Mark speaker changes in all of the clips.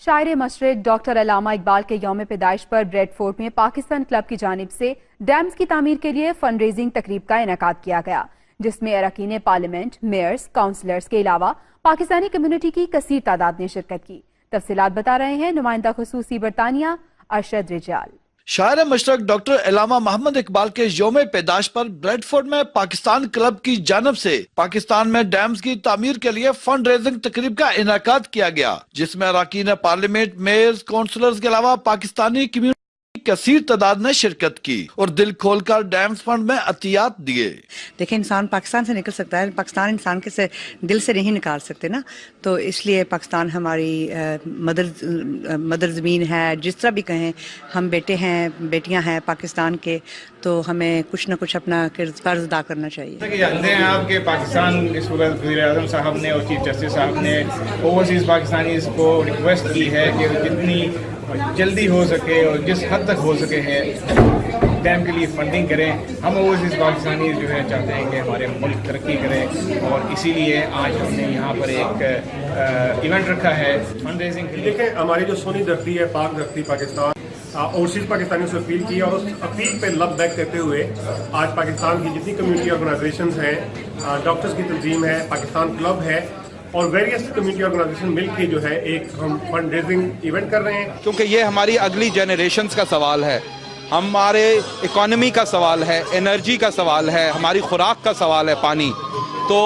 Speaker 1: شاعر مشرق ڈاکٹر علامہ اقبال کے یوم پیدائش پر بریڈ فورٹ میں پاکستان کلب کی جانب سے ڈیمز کی تعمیر کے لیے فنڈ ریزنگ تقریب کا انعقاد کیا گیا، جس میں اراکین پارلیمنٹ، میئرز، کونسلرز کے علاوہ پاکستانی کمیونٹی کی کثیر تعداد نے شرکت کی۔ تفصیلات بتا رہے ہیں نمائندہ خصوصی برطانیہ ارشد رجال۔
Speaker 2: شاعر مشرق ڈاکٹر علامہ محمد اقبال کے یوم پیدائش پر بریڈ فورٹ میں پاکستان کلب کی جانب سے پاکستان میں ڈیمز کی تعمیر کے لیے فنڈ ریزنگ تقریب کا انعقاد کیا گیا، جس میں اراکین پارلیمنٹ، میئرز، کونسلرز کے علاوہ پاکستانی کمیونٹی کثیر تعداد نے شرکت کی اور دل کھول کر ڈیمز فنڈ میں عطیات دیے۔
Speaker 3: دیکھیں، انسان پاکستان سے نکل سکتا ہے، پاکستان انسان کے سے دل سے نہیں نکال سکتے نا، تو اس لیے پاکستان ہماری مدر زمین ہے۔ جس طرح بھی کہیں، ہم بیٹے ہیں، بیٹیاں ہیں پاکستان کے، تو ہمیں کچھ نہ کچھ اپنا فرض ادا کرنا چاہیے۔
Speaker 4: جیسا کہ جانتے ہیں آپ کہ پاکستان اس وقت وزیر اعظم صاحب نے اور چیف جسٹس صاحب نے اوورسیز پاکستانیز کو ریکویسٹ کی ہے کہ جتنی جلدی ہو سکے اور جس حد تک ہو سکے ہے ڈیم کے لیے فنڈنگ کریں۔ ہم اوورسیز پاکستانی جو ہے چاہتے ہیں کہ ہمارے ملک ترقی کرے، اور اسی لیے آج ہم نے یہاں پر ایک ایونٹ رکھا ہے فنڈ ریزنگ کے لیے۔
Speaker 5: دیکھیں، ہماری جو سونی دھرتی ہے، پاک دھرتی پاکستان، اوورسیز پاکستانیوں سے اپیل کی، اور اس اپیل پہ لب بیک کرتے ہوئے آج پاکستان کی جتنی کمیونٹی آرگنائزیشنز ہیں، ڈاکٹرز کی تنظیم ہے، پاکستان کلب ہے، اور ویریس کمیونٹی آرگنائزیشن مل کے جو ہے ایک ہم فنڈ ریزنگ ایونٹ کر رہے ہیں،
Speaker 6: کیونکہ یہ ہماری اگلی جنریشنز کا سوال ہے، ہمارے اکانومی کا سوال ہے، انرجی کا سوال ہے، ہماری خوراک کا سوال ہے، پانی۔ تو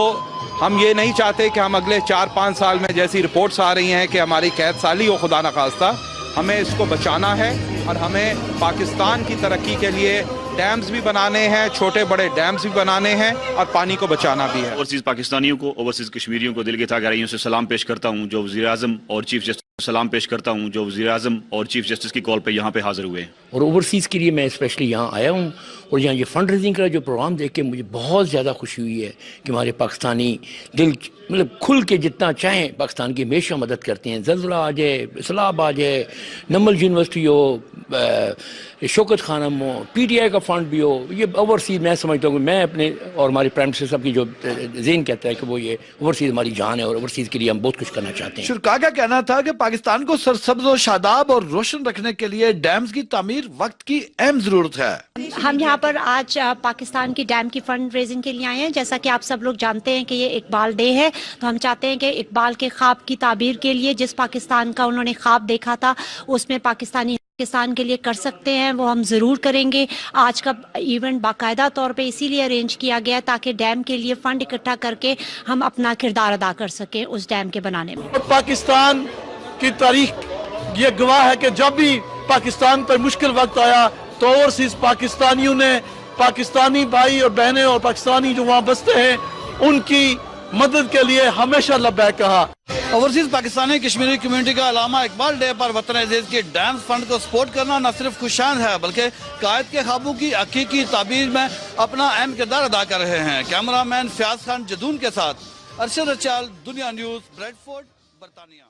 Speaker 6: ہم یہ نہیں چاہتے کہ ہم اگلے 4-5 سال میں جیسی رپورٹس آ رہی ہیں کہ ہماری قید سالی ہو، خدا نخواستہ۔ ہمیں اس کو بچانا ہے، اور ہمیں پاکستان کی ترقی کے لیے ڈیمز بھی بنانے ہیں، چھوٹے بڑے ڈیمز بھی بنانے ہیں، اور پانی کو بچانا بھی ہے۔
Speaker 7: اوورسیز پاکستانیوں کو، اوورسیز کشمیریوں کو دل کی گہرائیوں سے سلام پیش کرتا ہوں، جو وزیر اعظم اور چیف جسٹس سلام پیش کرتا ہوں، جو وزیر اعظم اور چیف جسٹس کی کال پہ یہاں پہ حاضر ہوئے ہیں۔
Speaker 8: اور اوورسیز کے لیے میں اسپیشلی یہاں آیا ہوں، اور یہاں یہ فنڈ ریزنگ کا جو پروگرام دیکھ کے مجھے بہت زیادہ خوشی ہوئی ہے کہ ہمارے پاکستانی دل کھل کے جتنا چاہیں پاکستان کی ہمیشہ مدد کرتے ہیں۔ زلزلہ آ جائے، سیلاب آ جائے، Naml university who, Shaukat Khanum who, P T I کا فنڈ بھی ہو، یہ اوورسیز میں سمجھتا ہوں کہ میں اپنے اور ہمارے پرائم منسٹر صاحب کی جو ذہن کہتا ہے کہ وہ یہ اوورسیز ہماری جان ہے، اور اوورسیز کے لیے ہم بہت کچھ کرنا چاہتے ہیں۔
Speaker 2: شرکاء کا کہنا تھا کہ پاکستان کو سرسبز و شاداب اور روشن رکھنے کے لیے ڈیمز کی تعمیر وقت کی اہم ضرورت ہے۔
Speaker 9: ہم یہاں پر آج پاکستان کی ڈیم کی فنڈ ریزنگ کے لیے آئے ہیں۔ جیسا کہ آپ سب لوگ جانتے ہیں کہ یہ اقبال ڈے ہے، تو ہم چاہتے ہیں کہ اقبال کے خواب کی تعبیر کے لیے جس پاکستان کا انہوں نے خواب دیکھا تھا، اس میں پاکستانی پاکستان کے لیے کر سکتے ہیں وہ ہم ضرور کریں گے۔ آج کا ایونٹ باقاعدہ طور پہ اسی لیے ارینج کیا گیا تاکہ ڈیم کے لیے فنڈ اکٹھا کر کے ہم اپنا کردار ادا کر سکیں اس ڈیم کے بنانے میں۔
Speaker 10: پاکستان کی تاریخ یہ گواہ ہے کہ جب بھی پاکستان پر مشکل وقت آیا تو اوورسیز پاکستانیوں نے، پاکستانی بھائی اور بہنیں اور پاکستانی جو وہاں بستے ہیں، ان کی مدد کے لیے ہمیشہ لبیک کہا۔
Speaker 2: اوورسیز پاکستانی کشمیری کمیونٹی کا علامہ اقبال ڈے پر وطن عزیز کی ڈیمز فنڈ کو سپورٹ کرنا نہ صرف خوشان ہے، بلکہ قائد کے خوابوں کی حقیقی تعبیر میں اپنا اہم کردار ادا کر رہے ہیں۔ کیمرہ مین فیاض خان جدون کے ساتھ ارشد رچال، دنیا نیوز، بریڈ فورٹ، برطانیہ۔